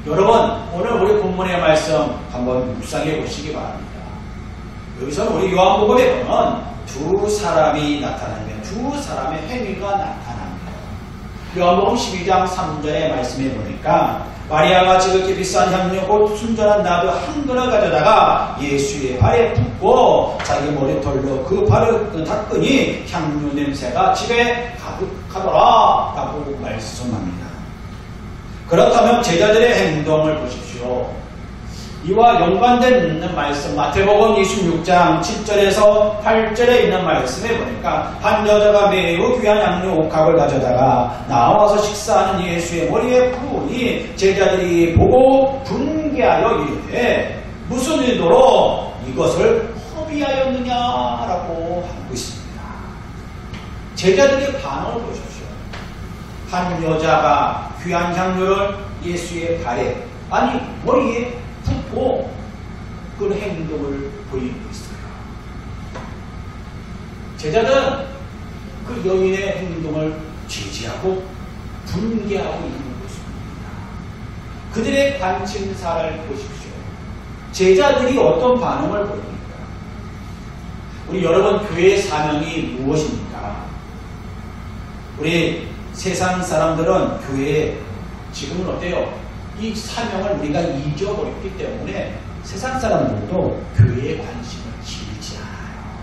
여러분, 오늘 우리 본문의 말씀 한번 묵상해 보시기 바랍니다. 여기서는 우리 요한복음에 보면 두 사람이 나타나면 두 사람의 행위가 나타납니다. 요한복음 12장 3절의 말씀에 보니까 마리아가 지극히 비싼 향료 곧 순전한 나드 한 근을 가져다가 예수의 발에 붓고 자기 머리털로 그 발을 닦으니 향료 냄새가 집에 가득하더라 라고 말씀합니다. 그렇다면 제자들의 행동을 보십시오. 이와 연관된 말씀 마태복음 26장 7절에서 8절에 있는 말씀에 보니까 한 여자가 매우 귀한 양료 옥합을 가져다가 나와서 식사하는 예수의 머리에 부으니 제자들이 보고 분개하여 이르되 무슨 의도로 이것을 허비하였느냐라고 하고 있습니다. 제자들의 반응을 보십시오. 한 여자가 귀한 향료를 예수의 발에 아니 머리에 붓고 그 행동을 보이고 있어요. 제자들은 그 여인의 행동을 제지하고 분개하고 있는 것입니다. 그들의 관심사를 보십시오. 제자들이 어떤 반응을 보입니까? 우리 여러분 교회의 사명이 무엇입니까? 우리 세상 사람들은 교회에 지금은 어때요? 이 사명을 우리가 잊어버렸기 때문에 세상 사람들도 교회에 관심을 기울이지 않아요.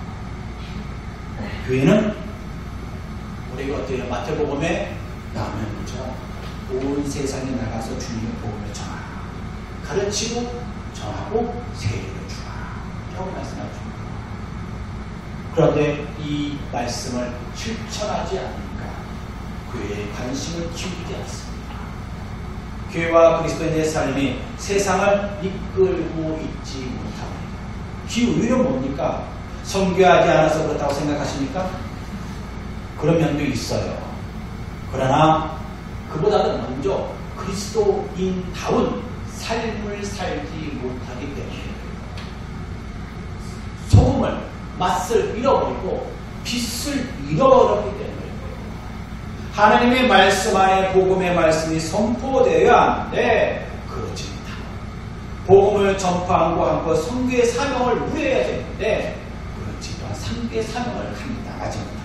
교회는 우리가 어때요? 마태복음에 나오는 것처럼 온 세상에 나가서 주님의 복음을 전하라. 가르치고 전하고 세례를 주라. 라고 말씀하고 있습니다. 그런데 이 말씀을 실천하지 않으니까 교회에 관심을 기울이지 않습니다. 교회와 그리스도인의 삶이 세상을 이끌고 있지 못합니다. 그 이유는 뭡니까? 선교하지 않아서 그렇다고 생각하십니까? 그런 면도 있어요. 그러나 그보다는 먼저 그리스도인다운 삶을 살지 못하기 때문에 소금을 맛을 잃어버리고 빛을 잃어버렸기 때문에 하나님의 말씀 안에 복음의 말씀이 선포되어야 하는데 그렇지 못합니다. 복음을 전파하고 한것 선교의 사명을 누려야 되는데 그렇지만 선교의 사명을 감당하지 못합니다.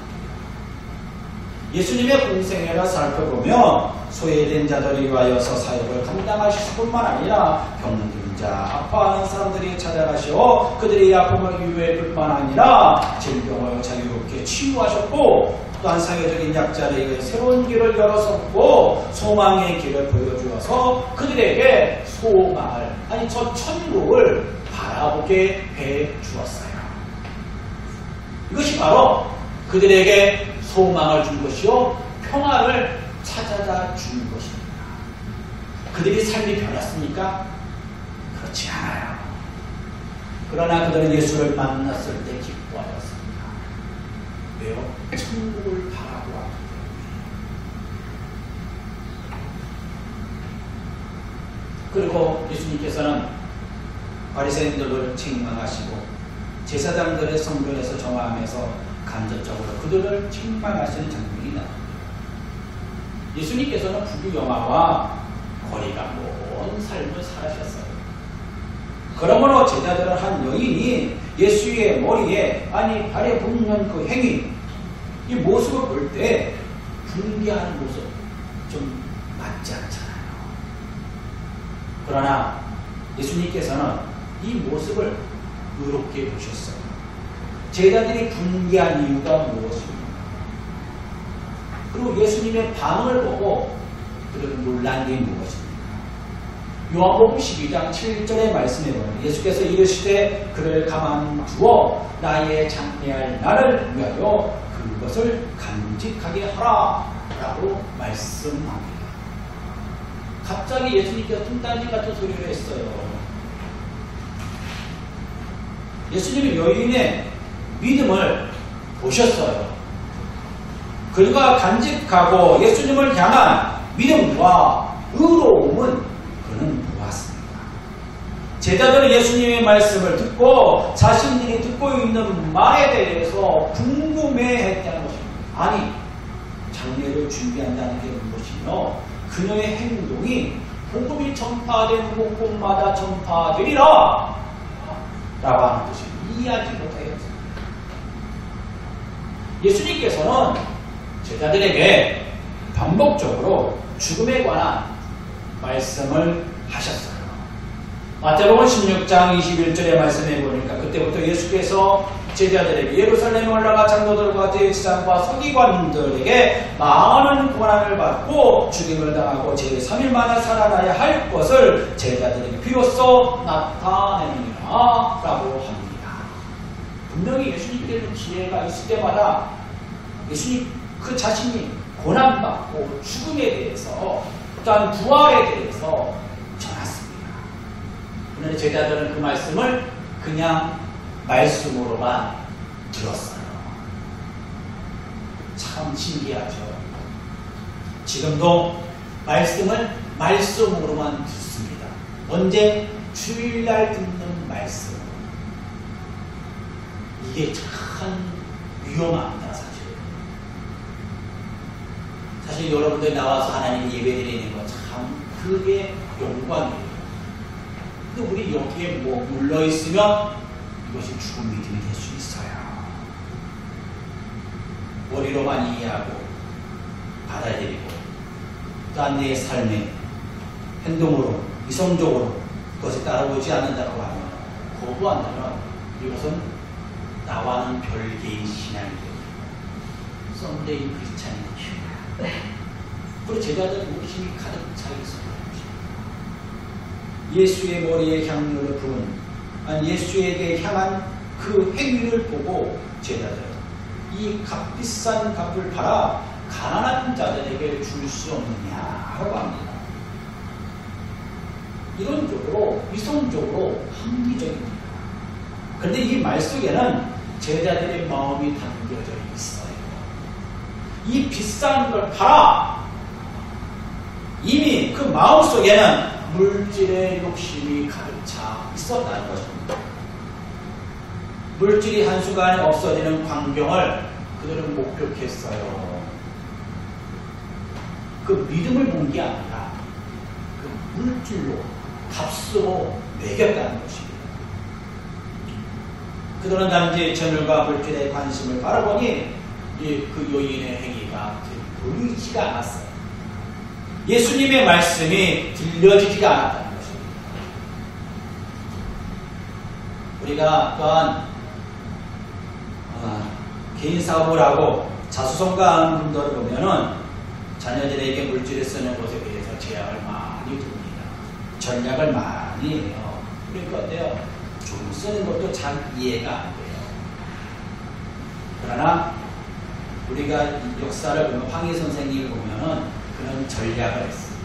예수님의 공생애를 살펴보면 소외된 자들이 와여서 사역을 감당하실 뿐만 아니라 병든 자, 아파하는 사람들이 찾아가시어 그들의 아픔을 유해해 줄 뿐만 아니라 질병을 자유롭게 치유하셨고 또한 사회적인 약자에게 새로운 길을 열어섰고 소망의 길을 보여주어서 그들에게 소망을 아니 저 천국을 바라보게 해주었어요. 이것이 바로 그들에게 소망을 준 것이요 평화를 찾아다 준 것입니다. 그들이 삶이 변했습니까? 그렇지 않아요. 그러나 그들은 예수를 만났을 때 기뻐하였습니다. 왜요? 천국을 바라보았기 때문에. 그리고 예수님께서는 바리새인들을 책망하시고 제사장들의 성전에서 정화하면서 간접적으로 그들을 책망하시는 장면이 나옵니다. 예수님께서는 부귀영화와 거리가 먼 삶을 살아셨어요. 그러므로 제자들은 한 여인이 예수의 머리에 아니 발에 붓는 그 행위 이 모습을 볼 때 분개하는 모습 좀 맞지 않잖아요. 그러나 예수님께서는 이 모습을 의롭게 보셨어요. 제자들이 분개한 이유가 무엇입니까? 그리고 예수님의 반응을 보고 그들은 놀란 게 무엇입니까? 요한복음 12장 7절의 말씀에 보면 예수께서 이르시되 그를 가만두어 나의 장래할 나를 위하여 그것을 간직하게 하라 라고 말씀합니다. 갑자기 예수님께서 뚱딴지 같은 소리를 했어요. 예수님이 여인의 믿음을 보셨어요. 그가 간직하고 예수님을 향한 믿음과 의로움은 그는 보았습니다. 제자들은 예수님의 말씀을 듣고 자신들이 듣고 있는 말에 대해서 궁금해했다는 것입니다. 아니 장례를 준비한다는 게 무엇이며 그녀의 행동이 복음이 전파되는 곳곳마다 전파되리라 라고 하는 뜻을 이해하지 못하였습니다. 예수님께서는 제자들에게 반복적으로 죽음에 관한 말씀을 하셨어요. 마태복음 16장 21절의 말씀에 보니까 그때부터 예수께서 제자들에게 예루살렘에 올라가 장로들과 대제사장과 서기관들에게 많은 고난을 받고 죽임을 당하고 제3일 만에 살아나야 할 것을 제자들에게 비로소 나타내느니라 라고 합니다. 분명히 예수님께는 기회가 있을 때마다 예수님 그 자신이 고난받고 죽음에 대해서 또한 부활에 대해서 전했습니다. 그런데 제자들은 그 말씀을 그냥 말씀으로만 들었어요. 참 신기하죠. 지금도 말씀을 말씀으로만 듣습니다. 언제? 주일날 듣는 말씀. 이게 참 위험합니다. 사실 여러분들이 나와서 하나님 예배드리는 거 참 그게 영광이에요. 근데 우리 여기에 뭐 물러있으면 이것이 죽은 믿음이 될 수 있어요. 머리로만 이해하고 받아들이고 또한 내 삶의 행동으로 이성적으로 그것이 따라오지 않는다고 하면 거부한다면 이것은 나와는 별개의 신앙이에요. 썬데이 크리스찬이에요. 그리고 제자들 무심히 가득 차 있어요. 예수의 머리에 향유를 부은 예수에게 향한 그 행위를 보고 제자들은 이 값비싼 값을 팔아 가난한 자들에게 줄 수 없느냐라고 합니다. 이론적으로 이성적으로 합리적입니다. 그런데 이 말 속에는 제자들의 마음이 담겨져 있어요. 이 비싼 걸 팔아 이미 그 마음속에는 물질의 욕심이 가득 차 있었다는 것입니다. 물질이 한순간에 없어지는 광경을 그들은 목격했어요. 그 믿음을 본 게 아니라 그 물질로 값으로 매겼다는 것입니다. 그들은 단지 재물과 물질에 관심을 바라보니 그 요인의 행위가 보이지가 않았어요. 예수님의 말씀이 들려지지가 않았다는 것입니다. 우리가 또한 개인 사업을 하고 자수성가하는 분들을 보면은 자녀들에게 물질을 쓰는 것에 대해서 제약을 많이 둡니다. 전략을 많이 해요. 그러니까 어때요? 좀 쓰는 것도 잘 이해가 안 돼요. 그러나 우리가 역사를 보면 황희 선생님을 보면은 그런 전략을 했어요.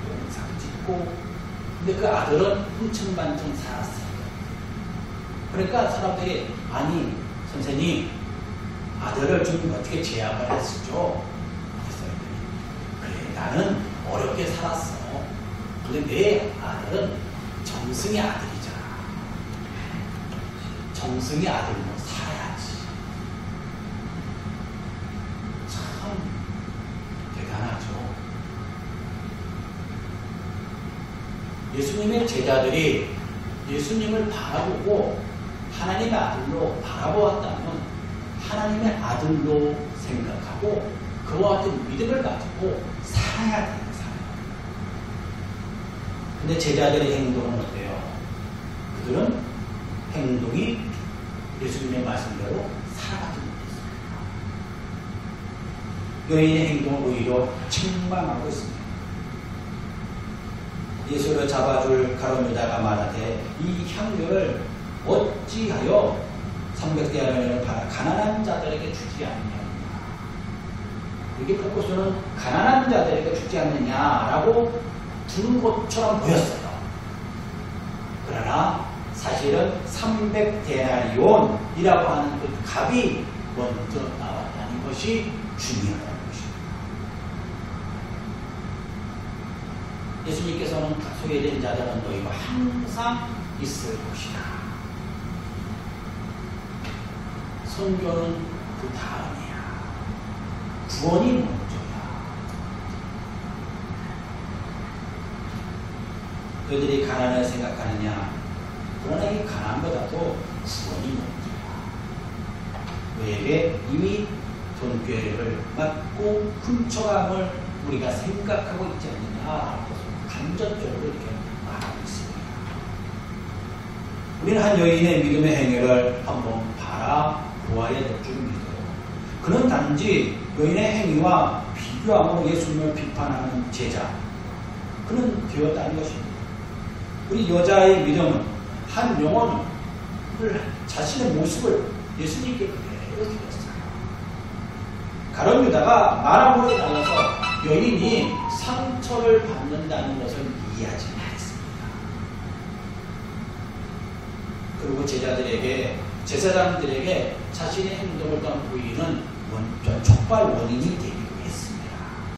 영상 찍고 근데 그 아들은 흥청만청 살았어요. 그러니까 사람들이 아니 선생님 아들을 좀 어떻게 제약을 했었죠? 그래 나는 어렵게 살았어. 근데 내 아들은 정승의 아들이잖아. 정승의 아들로 살아야지. 참 대단하죠. 예수님의 제자들이 예수님을 바라보고 하나님의 아들로 바라보았다면 하나님의 아들로 생각하고 그와 같은 믿음을 가지고 살아야 되는 사람입니다. 근데 제자들의 행동은 어때요? 그들은 행동이 예수님의 말씀대로 살아가지 못했습니다. 여인의 행동을 오히려 책망하고 있습니다. 예수를 잡아줄 가룟유다가 말하되 이 향유를 어찌하여 300데나리온을 팔아 가난한 자들에게 주지 않느냐. 이게 그것은 가난한 자들에게 주지 않느냐라고 두는 것처럼 보였어요. 그러나 사실은 300데나리온이라고 하는 그 값이 먼저 나왔다는 것이 중요하다는 것입니다. 예수님께서는 소외된 자들은 너희가 항상 있을 것이다. 선교는 그 다음이야. 구원이 먼저야. 너희들이 가난을 생각하느냐? 그러나 이 가난보다도 구원이 먼저야. 너에게 이미 돈꾀를 맞고 훔쳐감을 우리가 생각하고 있지 않느냐? 간접적으로 이렇게 말하고 있습니다. 우리는 한 여인의 믿음의 행위를 한번 바라보아야 될 줄 믿어요. 그는 단지 여인의 행위와 비교함으로 예수님을 비판하는 제자, 그는 되었다는 것입니다. 우리 여자의 믿음은 한 영혼을 자신의 모습을 예수님께 그대로 드렸어요. 가룟 유다가 말함으로 달라서 여인이 상처를 받는다는 것을 이해하지 못했습니다. 그리고 제사장들에게 자신의 행동을 떠난 부인은 촉발 원인이 되기